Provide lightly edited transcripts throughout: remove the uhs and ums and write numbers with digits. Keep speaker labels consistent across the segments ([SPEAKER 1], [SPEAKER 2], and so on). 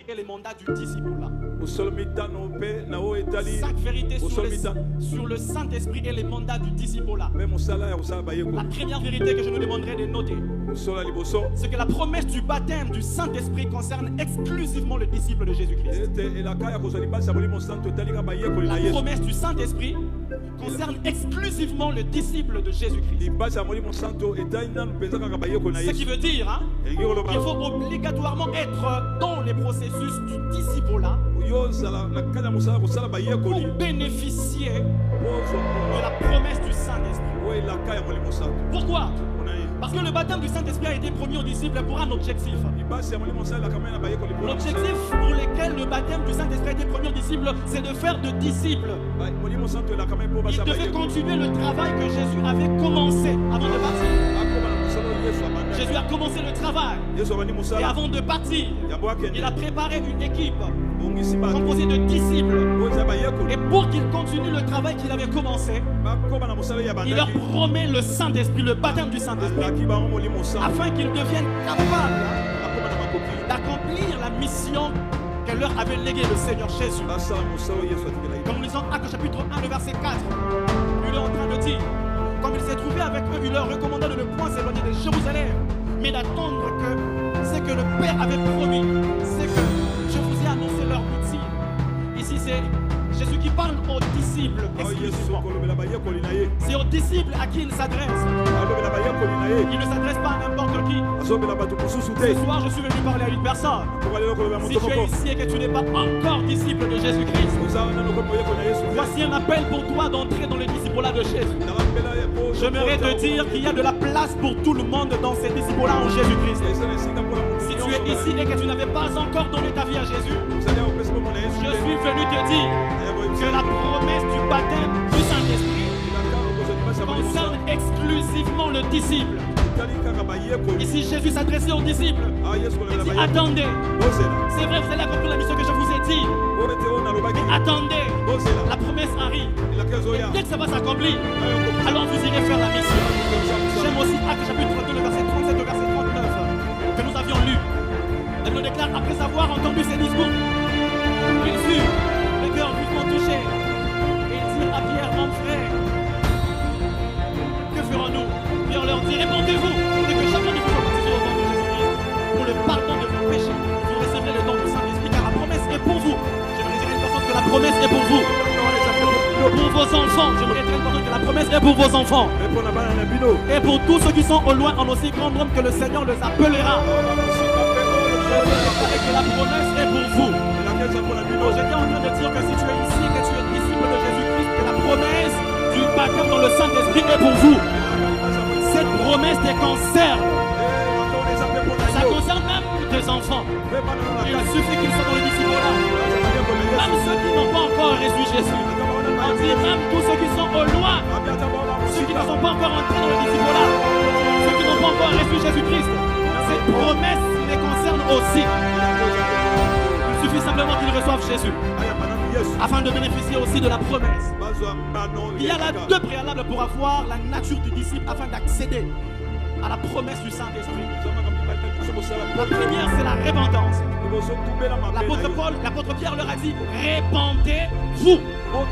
[SPEAKER 1] et les mandats du disciple là.
[SPEAKER 2] 5
[SPEAKER 1] vérités sur le Saint-Esprit et les mandats du disciple là. La première vérité que je nous demanderai de noter, c'est que la promesse du baptême du Saint-Esprit concerne exclusivement le disciple de Jésus-Christ. La promesse du Saint-Esprit concerne exclusivement le disciple de Jésus-Christ. Ce qui veut dire qu'il faut obligatoirement être dans les processus du disciple là pour bénéficier de la promesse du Saint-Esprit. Pourquoi? Parce que le baptême du Saint-Esprit a été promis aux disciples pour un objectif. L'objectif pour lequel le baptême du Saint-Esprit a été promis aux disciples, c'est de faire de disciples. Il devait continuer le travail que Jésus avait commencé avant de partir. Jésus a commencé le travail. Et avant de partir, il a préparé une équipe composée de disciples. Et pour qu'ils continuent le travail qu'il avait commencé, il leur promet le Saint-Esprit, le baptême du Saint-Esprit, afin qu'ils deviennent capables d'accomplir la mission que leur avait léguée le Seigneur Jésus. Comme nous lisons Actes chapitre 1, le verset 4, il est en train de dire, comme il s'est trouvé avec eux, il leur recommanda de ne point s'éloigner de Jérusalem, mais d'attendre que ce que le Père avait promis, c'est que je vous ai annoncé leur utile. Ici, c'est Jésus qui parle aux disciples exclusivement. C'est aux disciples à qui il s'adresse. Il ne s'adresse pas à n'importe qui. Ce soir, je suis venu parler à une personne. Si tu es ici et que tu n'es pas encore disciple de Jésus-Christ, voici un appel pour toi d'entrer dans le disciple-là de Jésus. J'aimerais te dire qu'il y a de la place pour tout le monde dans ces disciples-là en Jésus-Christ. Si tu es ici et que tu n'avais pas encore donné ta vie à Jésus, je suis venu te dire que la promesse du baptême du Saint-Esprit concerne exclusivement le disciple. Ici, Jésus s'adressait aux disciples. Il dit, attendez. C'est vrai, vous allez accomplir la mission que je vous ai dit. Mais attendez. La promesse arrive. Et dès que ça va s'accomplir, alors vous irez faire la mission. J'aime aussi Actes chapitre 2, le verset 37 au verset 39 que nous avions lu. Elle nous déclare, après avoir entendu ces discours, il fut le cœur vivement touché. Et il dit à Pierre, mon frère, que ferons-nous? Pierre leur dit, répondez-vous, dès que chacun de vous soit baptisé au nom de Jésus-Christ pour le pardon de vos péchés, vous recevrez le don du Saint-Esprit, car la promesse est pour vous. J'aimerais dire à une personne que la promesse est pour vous. Pour vos enfants, j'aimerais dire à une personne que la promesse est pour vos enfants. Et pour tous ceux qui sont au loin, en aussi grand nombre que le Seigneur les appellera. Et que la promesse est pour vous. J'étais en train de dire que si tu es ici et que tu es disciple de Jésus-Christ, que la promesse du baptême dans le Saint-Esprit est pour vous. Cette promesse te concerne. Ça concerne même tes enfants. Il suffit qu'ils soient dans le disciple-là. Même ceux qui n'ont pas encore reçu Jésus. On dit même tous ceux qui sont au loin. Ceux qui ne sont pas encore entrés dans le disciple-là. Ceux qui n'ont pas encore reçu Jésus-Christ. Cette promesse les concerne aussi. Il suffit simplement qu'ils reçoivent Jésus afin de bénéficier aussi de la promesse. Il y a là deux préalables pour avoir la nature du disciple afin d'accéder à la promesse du Saint-Esprit. La première, c'est la repentance. L'apôtre Pierre leur a dit, répentez-vous. Mon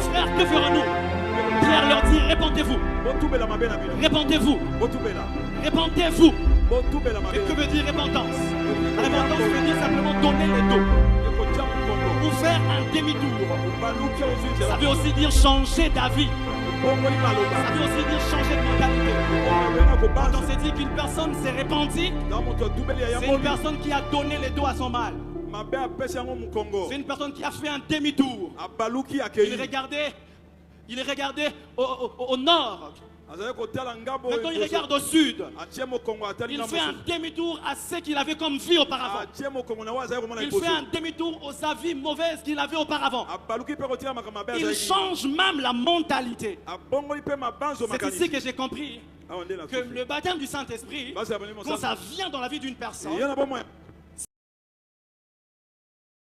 [SPEAKER 1] frère, que ferons-nous? Pierre leur dit, répentez-vous. Répentez-vous. Répentez-vous. Et que veut dire repentance? La repentance veut dire simplement donner le dos. Ou faire un demi-tour. Ça veut aussi dire changer d'avis. Ça veut aussi dire changer de mentalité. Quand on s'est dit qu'une personne s'est repentie, c'est une personne qui a donné le dos à son mal. C'est une personne qui a fait un demi-tour. Il regardait au nord. Maintenant il regarde au sud. Il fait un demi-tour à ce qu'il avait comme vie auparavant. Il fait un demi-tour aux avis mauvaises qu'il avait auparavant. Il change même la mentalité. C'est ici que j'ai compris que le baptême du Saint-Esprit, quand ça vient dans la vie d'une personne,